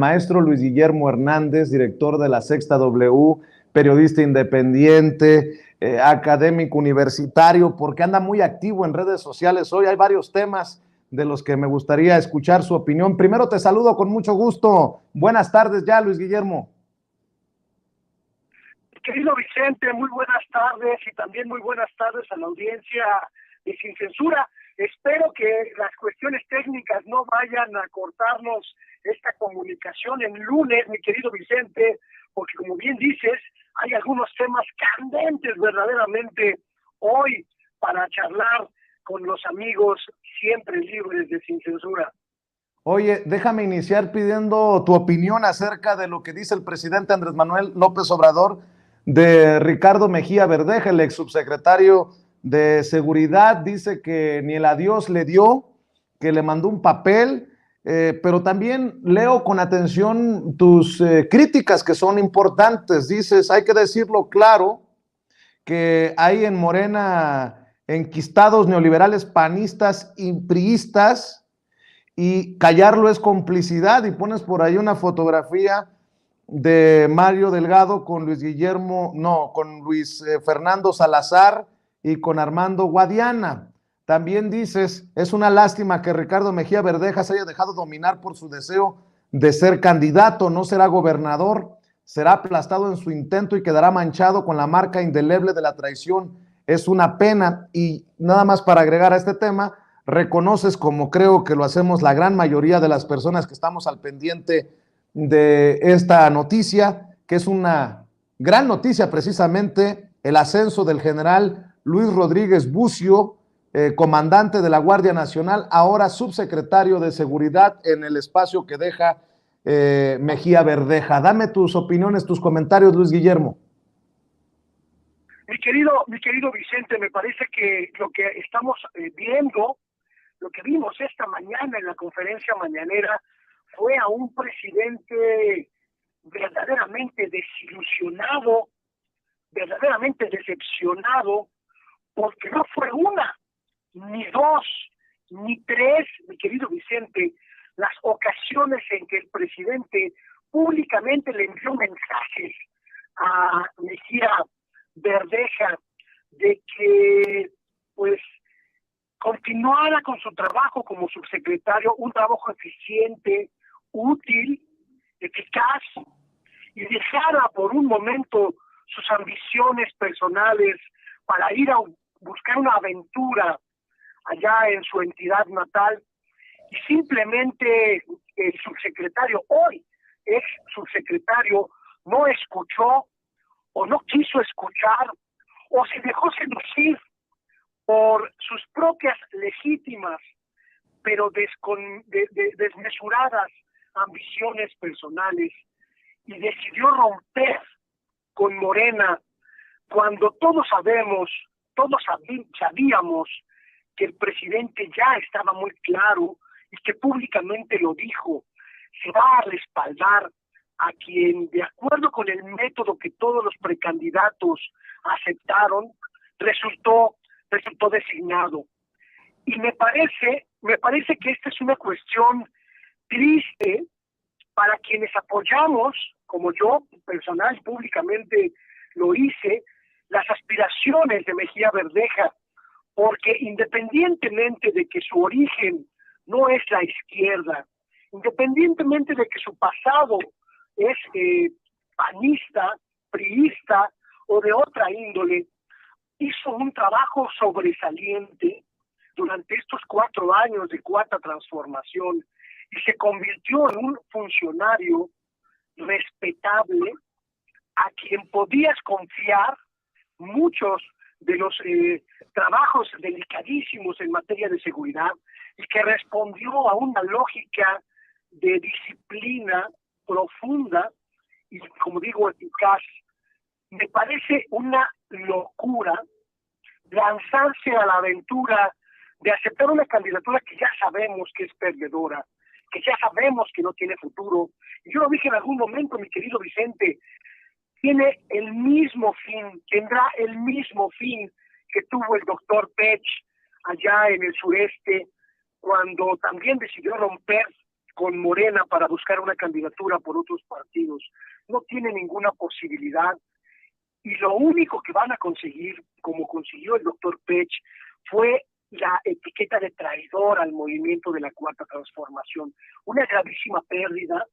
Maestro Luis Guillermo Hernández, director de La Sexta W, periodista independiente, académico universitario, porque anda muy activo en redes sociales. Hoy hay varios temas de los que me gustaría escuchar su opinión. Primero te saludo con mucho gusto. Buenas tardes ya, Luis Guillermo. Querido Vicente, muy buenas tardes y también muy buenas tardes a la audiencia de Sin Censura. Espero que las cuestiones técnicas no vayan a cortarnos esta comunicación en lunes, mi querido Vicente, porque como bien dices, hay algunos temas candentes verdaderamente hoy para charlar con los amigos siempre libres de Sin Censura. Oye, déjame iniciar pidiendo tu opinión acerca de lo que dice el presidente Andrés Manuel López Obrador de Ricardo Mejía Verdeja, el ex subsecretario de Seguridad. Dice que ni el adiós le dio, que le mandó un papel, pero también leo con atención tus críticas que son importantes. Dices, hay que decirlo claro, que hay en Morena enquistados neoliberales panistas y priistas, y callarlo es complicidad, y pones por ahí una fotografía de Mario Delgado con Luis Guillermo, no, con Luis Fernando Salazar y con Armando Guadiana. También dices, es una lástima que Ricardo Mejía Verdeja se haya dejado dominar por su deseo de ser candidato, no será gobernador, será aplastado en su intento y quedará manchado con la marca indeleble de la traición. Es una pena. Y nada más para agregar a este tema, reconoces, como creo que lo hacemos la gran mayoría de las personas que estamos al pendiente de esta noticia, que es una gran noticia precisamente, el ascenso del general Luis Rodríguez Bucio, comandante de la Guardia Nacional, ahora subsecretario de Seguridad en el espacio que deja Mejía Verdeja. Dame tus opiniones, tus comentarios, Luis Guillermo. Mi querido Vicente, me parece que lo que estamos viendo, lo que vimos esta mañana en la conferencia mañanera, fue a un presidente verdaderamente desilusionado, verdaderamente decepcionado, porque no fue una, ni dos, ni tres, mi querido Vicente, las ocasiones en que el presidente públicamente le envió mensajes a Mejía Verdeja de que pues continuara con su trabajo como subsecretario, un trabajo eficiente, útil, eficaz, y dejara por un momento sus ambiciones personales para ir a buscar una aventura allá en su entidad natal, y simplemente el subsecretario, hoy ex subsecretario, no escuchó o no quiso escuchar o se dejó seducir por sus propias legítimas pero desmesuradas ambiciones personales, y decidió romper con Morena cuando todos sabíamos que el presidente ya estaba muy claro y que públicamente lo dijo: se va a respaldar a quien, de acuerdo con el método que todos los precandidatos aceptaron, resultó designado. Y me parece que esta es una cuestión triste para quienes apoyamos, como yo personal públicamente lo hice, las aspiraciones de Mejía Verdeja, porque independientemente de que su origen no es la izquierda, independientemente de que su pasado es panista, priista o de otra índole, hizo un trabajo sobresaliente durante estos 4 años de cuarta transformación y se convirtió en un funcionario respetable a quien podías confiar muchos de los trabajos delicadísimos en materia de seguridad, y que respondió a una lógica de disciplina profunda y, como digo, eficaz. Me parece una locura lanzarse a la aventura de aceptar una candidatura que ya sabemos que es perdedora, que ya sabemos que no tiene futuro. Y yo lo dije en algún momento, mi querido Vicente, tendrá el mismo fin que tuvo el doctor Pech allá en el sureste, cuando también decidió romper con Morena para buscar una candidatura por otros partidos. No tiene ninguna posibilidad y lo único que van a conseguir, como consiguió el doctor Pech, fue la etiqueta de traidor al movimiento de la Cuarta Transformación. Una gravísima pérdida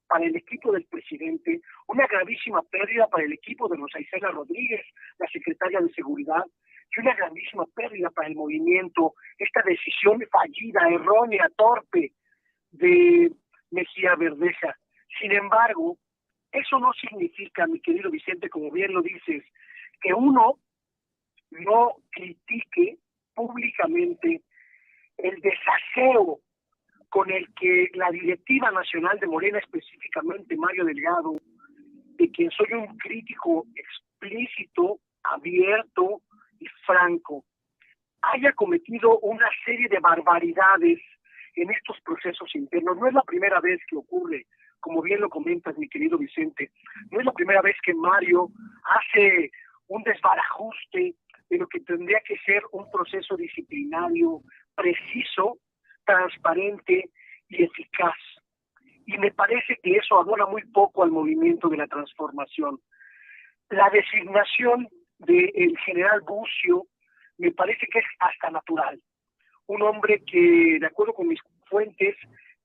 para el equipo del presidente, una gravísima pérdida para el equipo de Rosa Isela Rodríguez, la secretaria de Seguridad, y una grandísima pérdida para el movimiento, esta decisión fallida, errónea, torpe de Mejía Verdeja. Sin embargo, eso no significa, mi querido Vicente, como bien lo dices, que uno no critique públicamente el desaseo con el que la directiva nacional de Morena, específicamente Mario Delgado, de quien soy un crítico explícito, abierto y franco, haya cometido una serie de barbaridades en estos procesos internos. No es la primera vez que ocurre, como bien lo comentas, mi querido Vicente, no es la primera vez que Mario hace un desbarajuste de lo que tendría que ser un proceso disciplinario preciso, transparente y eficaz. Y me parece que eso abona muy poco al movimiento de la transformación. La designación del general Bucio me parece que es hasta natural. Un hombre que, de acuerdo con mis fuentes,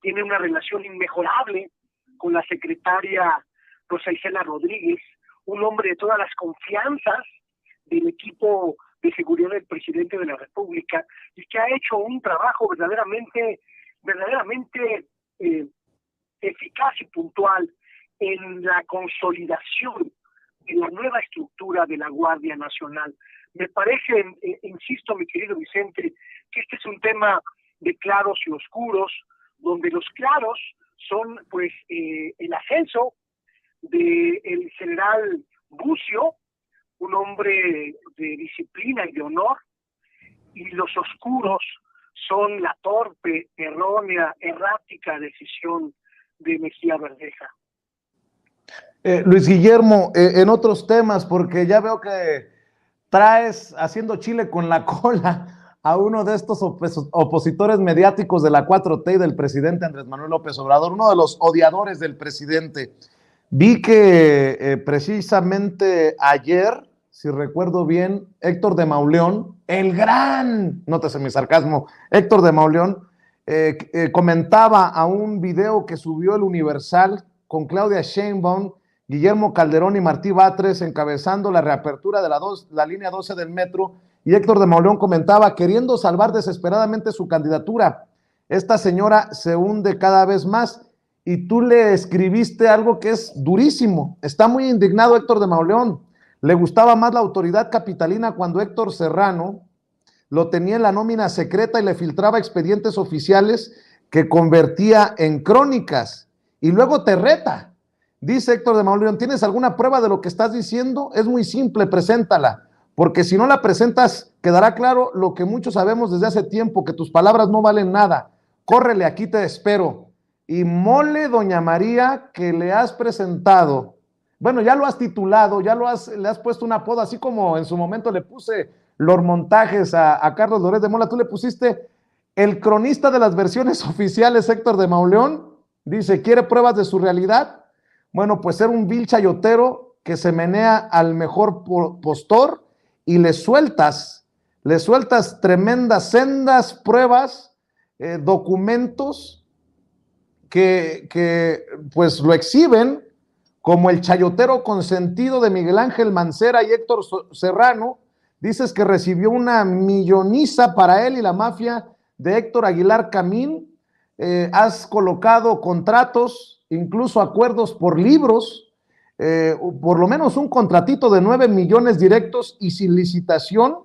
tiene una relación inmejorable con la secretaria Rosa Isela Rodríguez, un hombre de todas las confianzas del equipo de seguridad del presidente de la República y que ha hecho un trabajo verdaderamente eficaz y puntual en la consolidación de la nueva estructura de la Guardia Nacional. Me parece, insisto, mi querido Vicente, que este es un tema de claros y oscuros, donde los claros son pues el ascenso del general Bucio, un hombre de disciplina y de honor, y los oscuros son la torpe, errónea, errática decisión de Mejía Verdeja. Luis Guillermo, en otros temas, porque ya veo que traes haciendo chile con la cola a uno de estos opositores mediáticos de la 4T y del presidente Andrés Manuel López Obrador, uno de los odiadores del presidente. Vi que precisamente ayer, si recuerdo bien, Héctor de Mauleón, el gran, nótese mi sarcasmo, Héctor de Mauleón, comentaba a un video que subió el Universal con Claudia Sheinbaum, Guillermo Calderón y Martí Batres encabezando la reapertura de la línea 12 del metro, y Héctor de Mauleón comentaba, queriendo salvar desesperadamente su candidatura, esta señora se hunde cada vez más, y tú le escribiste algo que es durísimo. Está muy indignado Héctor de Mauleón, le gustaba más la autoridad capitalina cuando Héctor Serrano lo tenía en la nómina secreta y le filtraba expedientes oficiales que convertía en crónicas, y luego te reta. Dice Héctor de Mauleón, ¿tienes alguna prueba de lo que estás diciendo? Es muy simple, preséntala, porque si no la presentas, quedará claro lo que muchos sabemos desde hace tiempo, que tus palabras no valen nada. Córrele, aquí te espero. Y mole, doña María, que le has presentado, bueno, ya lo has titulado, le has puesto un apodo, así como en su momento le puse los montajes a Carlos Loret de Mola, tú le pusiste el cronista de las versiones oficiales, Héctor de Mauleón. Dice, ¿quiere pruebas de su realidad? Bueno, pues ser un vil chayotero que se menea al mejor postor y le sueltas tremendas sendas pruebas, documentos que pues lo exhiben como el chayotero consentido de Miguel Ángel Mancera y Héctor Serrano. Dices que recibió una milloniza para él y la mafia de Héctor Aguilar Camín. Has colocado contratos, incluso acuerdos por libros, por lo menos un contratito de 9 millones directos y sin licitación.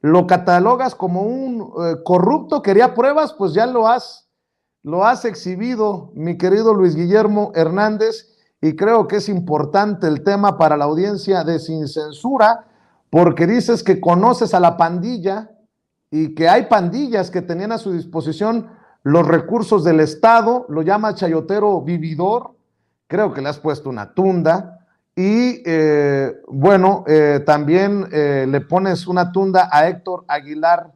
Lo catalogas como un corrupto, quería pruebas, pues ya lo has exhibido, mi querido Luis Guillermo Hernández, y creo que es importante el tema para la audiencia de Sin Censura, porque dices que conoces a la pandilla y que hay pandillas que tenían a su disposición los recursos del Estado, lo llama chayotero vividor, creo que le has puesto una tunda, y también le pones una tunda a Héctor Aguilar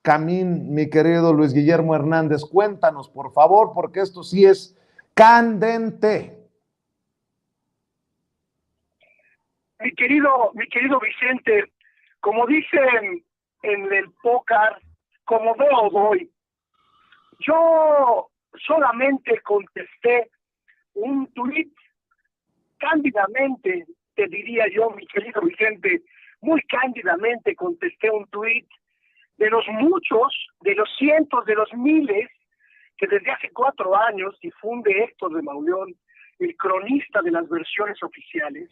Camín, mi querido Luis Guillermo Hernández. Cuéntanos, por favor, porque esto sí es candente. Mi querido Vicente, como dicen en el póker, como veo voy. Yo solamente contesté un tuit cándidamente, te diría yo, mi querido Vicente, muy cándidamente contesté un tuit de los muchos, de los cientos, de los miles que desde hace 4 años difunde Héctor de Mauleón, el cronista de las versiones oficiales,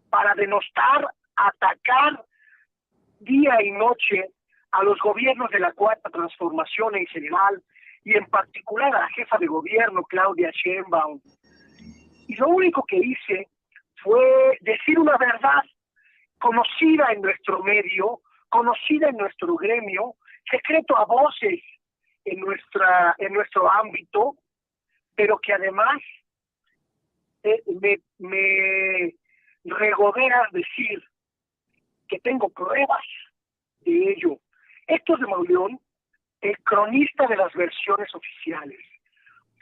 para denostar, atacar día y noche a los gobiernos de la Cuarta Transformación en general y en particular a la jefa de gobierno, Claudia Sheinbaum. Y lo único que hice fue decir una verdad conocida en nuestro medio, conocida en nuestro gremio, secreto a voces en nuestro ámbito, pero que además me regodea decir que tengo pruebas de ello. Héctor de Mauleón, el cronista de las versiones oficiales,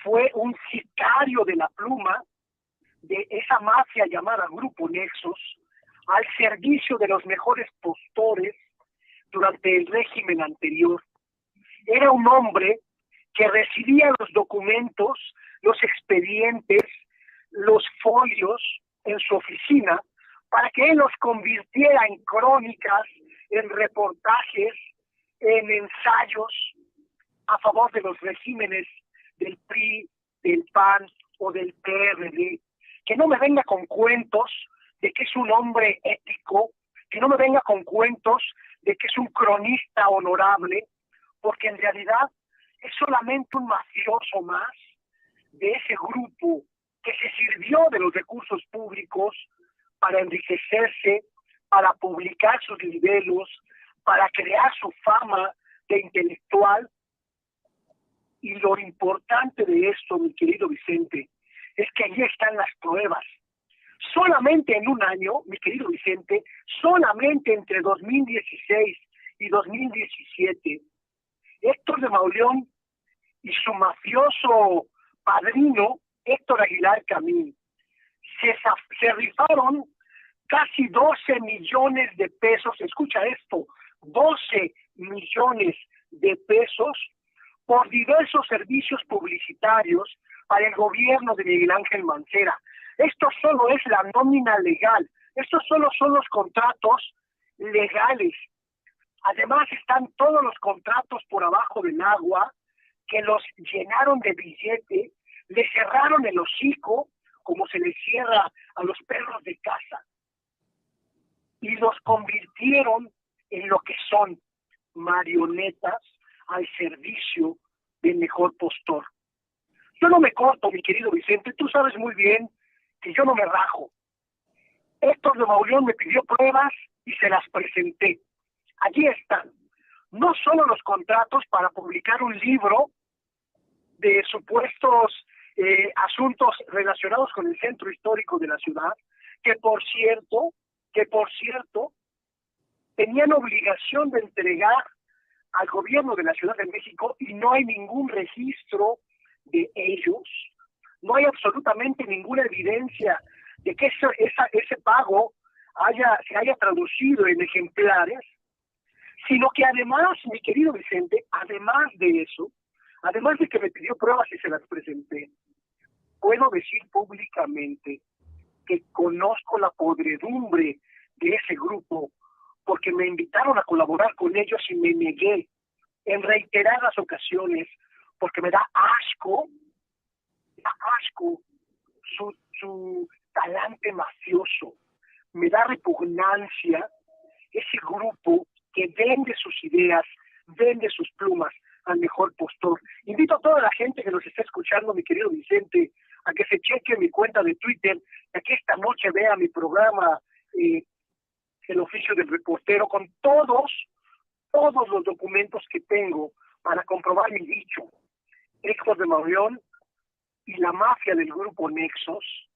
fue un sicario de la pluma de esa mafia llamada Grupo Nexos, al servicio de los mejores postores durante el régimen anterior. Era un hombre que recibía los documentos, los expedientes, los folios en su oficina para que él los convirtiera en crónicas, en reportajes, en ensayos a favor de los regímenes del PRI, del PAN o del PRD. Que no me venga con cuentos de que es un hombre ético, que no me venga con cuentos de que es un cronista honorable, porque en realidad es solamente un mafioso más de ese grupo que se sirvió de los recursos públicos para enriquecerse, para publicar sus libelos, para crear su fama de intelectual. Y lo importante de esto, mi querido Vicente, es que allí están las pruebas. Solamente en un año, mi querido Vicente, solamente entre 2016 y 2017, Héctor de Mauleón y su mafioso padrino, Héctor Aguilar Camín, se rifaron casi 12 millones de pesos, escucha esto, 12 millones de pesos por diversos servicios publicitarios para el gobierno de Miguel Ángel Mancera. Esto solo es la nómina legal, estos solo son los contratos legales. Además están todos los contratos por abajo del agua que los llenaron de billete, le cerraron el hocico como se les cierra a los perros de casa y los convirtieron en lo que son marionetas al servicio del mejor postor. Yo no me corto, mi querido Vicente, tú sabes muy bien que yo no me rajo. Héctor de Mauleón me pidió pruebas y se las presenté. Allí están. No solo los contratos para publicar un libro de supuestos asuntos relacionados con el centro histórico de la ciudad, que por cierto, tenían obligación de entregar al gobierno de la Ciudad de México y no hay ningún registro de ellos, no hay absolutamente ninguna evidencia de que ese pago se haya traducido en ejemplares, sino que además, mi querido Vicente, además de eso, además de que me pidió pruebas y se las presenté, puedo decir públicamente que conozco la podredumbre de ese grupo, porque me invitaron a colaborar con ellos y me negué en reiteradas ocasiones, porque me da asco su talante mafioso, me da repugnancia ese grupo que vende sus ideas, vende sus plumas al mejor postor. Invito a toda la gente que nos está escuchando, mi querido Vicente, a que se cheque mi cuenta de Twitter, a que esta noche vea mi programa El Oficio del Reportero, con todos los documentos que tengo para comprobar mi dicho. Héctor de Mauleón y la mafia del grupo Nexos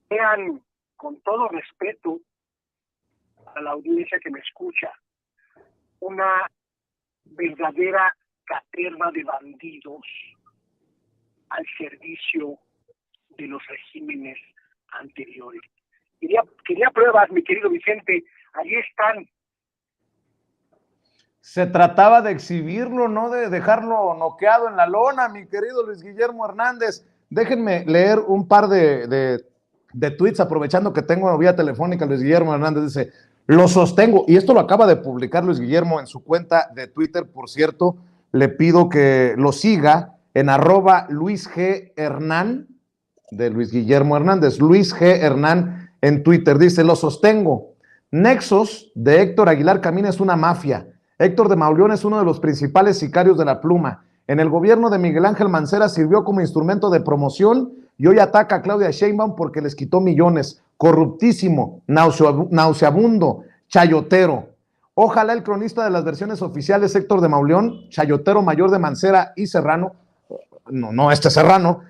eran, con todo respeto a la audiencia que me escucha, una verdadera caterva de bandidos al servicio de los regímenes anteriores. Quería pruebas, mi querido Vicente, ahí están. Se trataba de exhibirlo, no de dejarlo noqueado en la lona, mi querido Luis Guillermo Hernández. Déjenme leer un par de tweets, aprovechando que tengo vía telefónica. Luis Guillermo Hernández dice: lo sostengo, y esto lo acaba de publicar Luis Guillermo en su cuenta de Twitter, por cierto. Le pido que lo siga en @LuisG de Luis Guillermo Hernández, Luis G. Hernán en Twitter. Dice: lo sostengo. Nexos de Héctor Aguilar Camín es una mafia. Héctor de Mauleón es uno de los principales sicarios de la pluma. En el gobierno de Miguel Ángel Mancera sirvió como instrumento de promoción y hoy ataca a Claudia Sheinbaum porque les quitó millones. Corruptísimo, nauseabundo, chayotero. Ojalá el cronista de las versiones oficiales, Héctor de Mauleón, chayotero mayor de Mancera y Serrano, no este Serrano,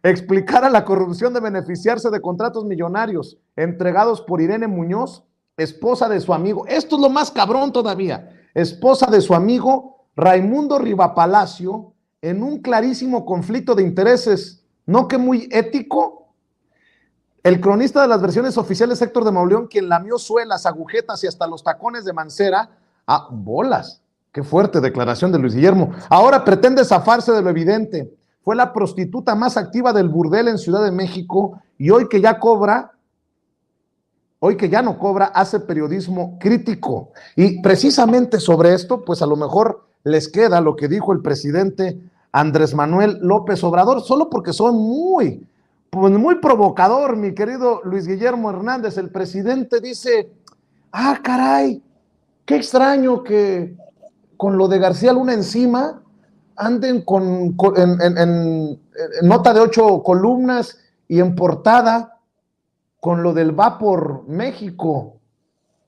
explicara la corrupción de beneficiarse de contratos millonarios entregados por Irene Muñoz, esposa de su amigo. Esto es lo más cabrón todavía. Esposa de su amigo Raimundo Rivapalacio, en un clarísimo conflicto de intereses, ¿no que muy ético? El cronista de las versiones oficiales, Héctor de Mauleón, quien lamió suelas, agujetas y hasta los tacones de Mancera, bolas. Qué fuerte declaración de Luis Guillermo. Ahora pretende zafarse de lo evidente. Fue la prostituta más activa del burdel en Ciudad de México y hoy que ya no cobra, hace periodismo crítico. Y precisamente sobre esto, pues a lo mejor les queda lo que dijo el presidente Andrés Manuel López Obrador, solo porque son muy provocador, mi querido Luis Guillermo Hernández. El presidente dice: caray, qué extraño que con lo de García Luna encima anden en nota de 8 columnas y en portada con lo del Va por México.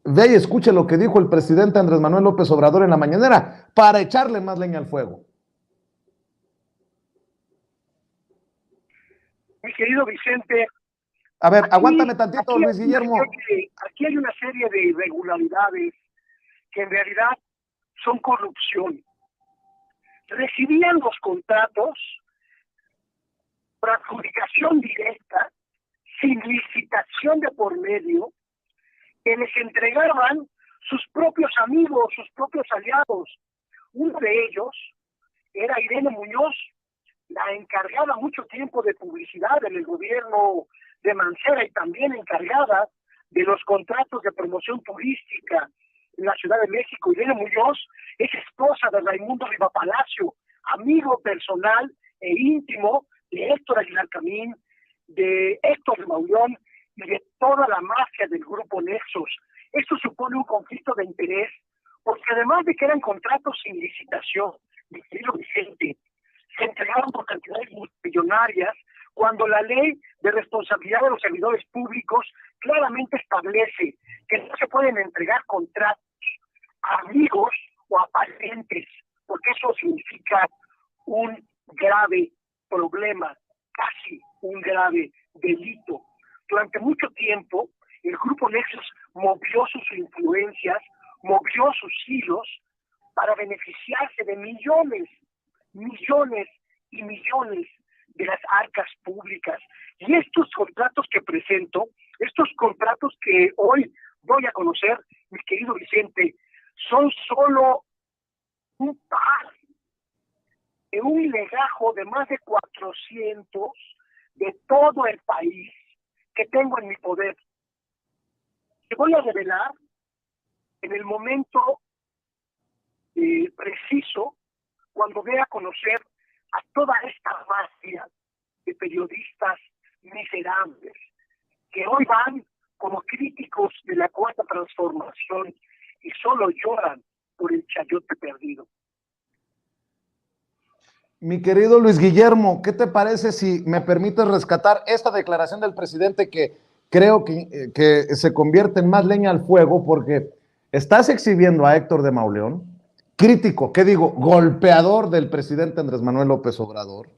Ve y escuche lo que dijo el presidente Andrés Manuel López Obrador en la mañanera para echarle más leña al fuego. Mi querido Vicente, a ver, aguántame tantito, Luis Guillermo. Aquí hay una serie de irregularidades que en realidad son corrupción. Recibían los contratos por adjudicación directa, sin licitación de por medio, que les entregaban sus propios amigos, sus propios aliados. Uno de ellos era Irene Muñoz, la encargada mucho tiempo de publicidad en el gobierno de Mancera y también encargada de los contratos de promoción turística en la Ciudad de México. Irene Muñoz es esposa de Raimundo Rivapalacio, amigo personal e íntimo de Héctor Aguilar Camín, de Héctor de Mauleón y de toda la mafia del grupo Nexos. Esto supone un conflicto de interés, porque además de que eran contratos sin licitación, mi querido Vicente, se entregaron por cantidades millonarias, cuando la ley de responsabilidad de los servidores públicos claramente establece que no se pueden entregar contratos a amigos o a parientes, porque eso significa un grave problema, casi un grave delito. Durante mucho tiempo, el grupo Nexos movió sus influencias, movió sus hilos para beneficiarse de millones y millones de las arcas públicas. Y estos contratos que presento, estos contratos que hoy voy a conocer, mi querido Vicente, son solo un par de un legajo de más de 400 de todo el país que tengo en mi poder. Te voy a revelar en el momento preciso, cuando dé a conocer a toda esta mafia de periodistas miserables que hoy van como críticos de la Cuarta Transformación y solo lloran por el chayote perdido. Mi querido Luis Guillermo, ¿qué te parece si me permites rescatar esta declaración del presidente que creo que se convierte en más leña al fuego, porque estás exhibiendo a Héctor de Mauleón, crítico, ¿qué digo? Golpeador del presidente Andrés Manuel López Obrador,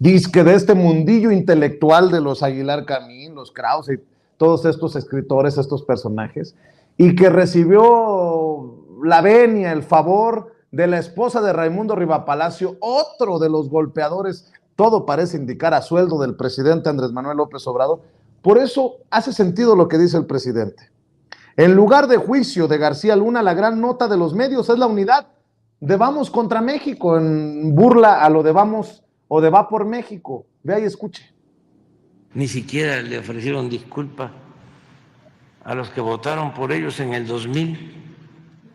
disque de este mundillo intelectual de los Aguilar Camín, los Krause y todos estos escritores, estos personajes, y que recibió la venia, el favor de la esposa de Raimundo Rivapalacio, otro de los golpeadores. Todo parece indicar a sueldo del presidente Andrés Manuel López Obrador. Por eso hace sentido lo que dice el presidente. En lugar de juicio de García Luna, la gran nota de los medios es la unidad de Vamos contra México, en burla a lo de Vamos o de Va por México. Vea y escuche. Ni siquiera le ofrecieron disculpas a los que votaron por ellos en el 2000,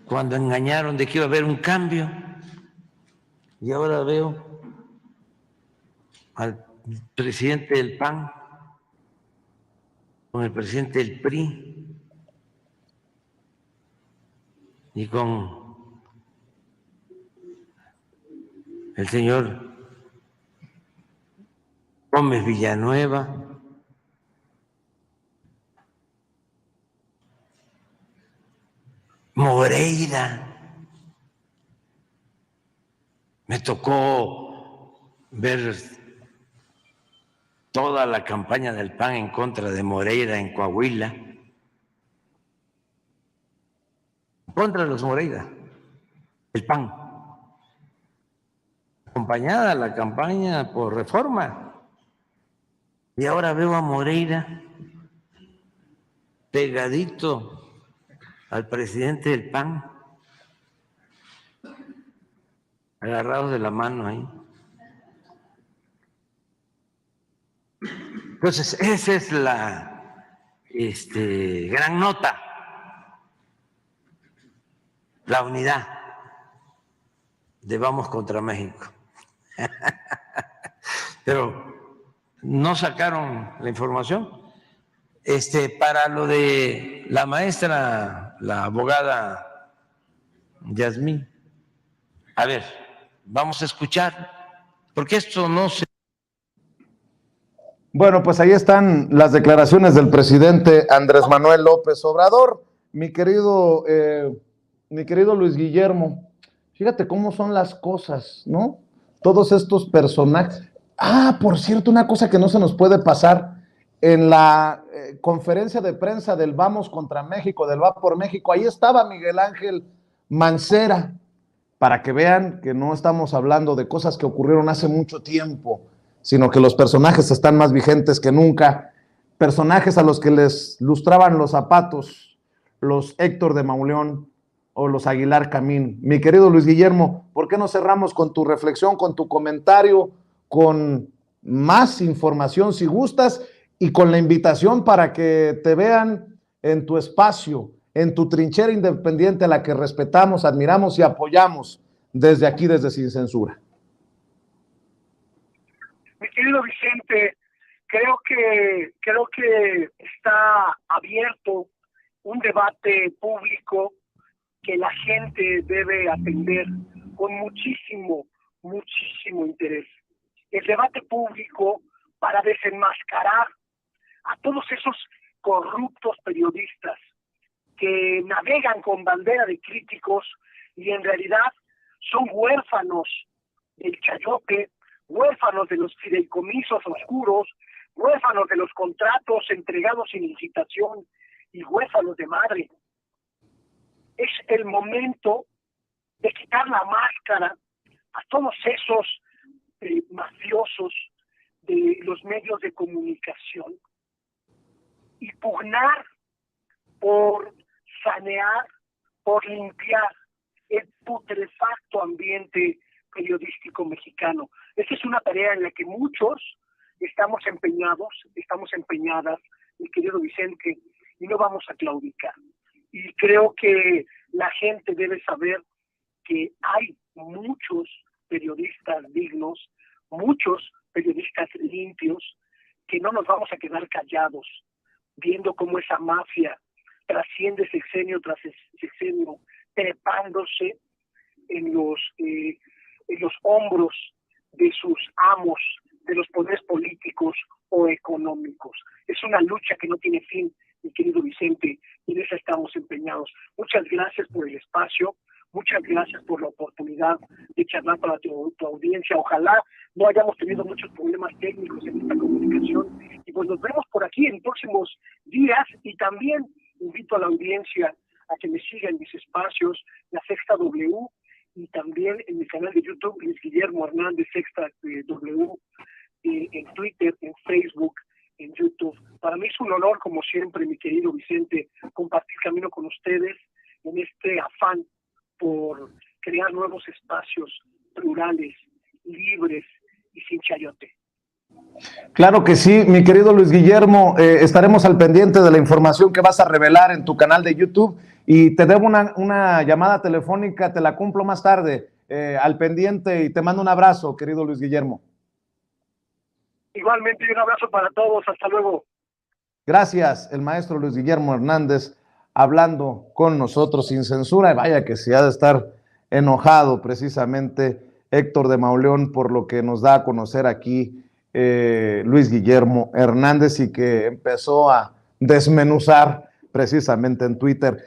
cuando engañaron de que iba a haber un cambio. Y ahora veo al presidente del PAN con el presidente del PRI y con el señor Gómez Villanueva, Moreira. Me tocó ver toda la campaña del PAN en contra de Moreira en Coahuila, contra los Moreira, el PAN, acompañada la campaña por Reforma. Y ahora veo a Moreira pegadito al presidente del PAN, agarrados de la mano ahí. Entonces, esa es la gran nota, la unidad de Vamos contra México. Pero no sacaron la información. Para lo de la maestra, la abogada Yasmín, a ver, vamos a escuchar, porque esto no se... Bueno, pues ahí están las declaraciones del presidente Andrés Manuel López Obrador. Mi querido Luis Guillermo, fíjate cómo son las cosas, ¿no? Todos estos personajes. Ah, por cierto, una cosa que no se nos puede pasar. En la conferencia de prensa del Vamos contra México, del Va por México, ahí estaba Miguel Ángel Mancera, para que vean que no estamos hablando de cosas que ocurrieron hace mucho tiempo, sino que los personajes están más vigentes que nunca, personajes a los que les lustraban los zapatos, los Héctor de Mauleón o los Aguilar Camín. Mi querido Luis Guillermo, ¿por qué no cerramos con tu reflexión, con tu comentario, con más información si gustas y con la invitación para que te vean en tu espacio, en tu trinchera independiente a la que respetamos, admiramos y apoyamos desde aquí, desde Sin Censura? Mi querido Vicente, creo que está abierto un debate público que la gente debe atender con muchísimo interés. El debate público para desenmascarar a todos esos corruptos periodistas que navegan con bandera de críticos y en realidad son huérfanos del chayote, huérfanos de los fideicomisos oscuros, huérfanos de los contratos entregados sin licitación y huérfanos de madre. Es el momento de quitar la máscara a todos esos mafiosos de los medios de comunicación y pugnar por sanear, por limpiar el putrefacto ambiente periodístico mexicano. Esta es una tarea en la que muchos estamos empeñadas, mi querido Vicente, y no vamos a claudicar. Y creo que la gente debe saber que hay muchos periodistas dignos, muchos periodistas limpios, que no nos vamos a quedar callados, viendo cómo esa mafia trasciende sexenio tras sexenio, trepándose en los hombros de sus amos, de los poderes políticos o económicos. Es una lucha que no tiene fin, mi querido Vicente, y en esa estamos empeñados. Muchas gracias por el espacio, muchas gracias por la oportunidad de charlar para tu audiencia. Ojalá no hayamos tenido muchos problemas técnicos en esta comunicación, y pues nos vemos por aquí en próximos días, y también invito a la audiencia a que me siga en mis espacios, La Sexta W y también en mi canal de YouTube, Luis Guillermo Hernández Sexta W, en Twitter, en Facebook, en YouTube. Para mí es un honor, como siempre, mi querido Vicente, compartir camino con ustedes en este afán por crear nuevos espacios plurales, libres y sin chayote. Claro que sí, mi querido Luis Guillermo, estaremos al pendiente de la información que vas a revelar en tu canal de YouTube y te debo una llamada telefónica, te la cumplo más tarde, al pendiente, y te mando un abrazo, querido Luis Guillermo. Igualmente, un abrazo para todos, hasta luego. Gracias, el maestro Luis Guillermo Hernández, hablando con nosotros sin censura. Vaya que se ha de estar enojado precisamente Héctor de Mauleón por lo que nos da a conocer aquí Luis Guillermo Hernández, y que empezó a desmenuzar precisamente en Twitter.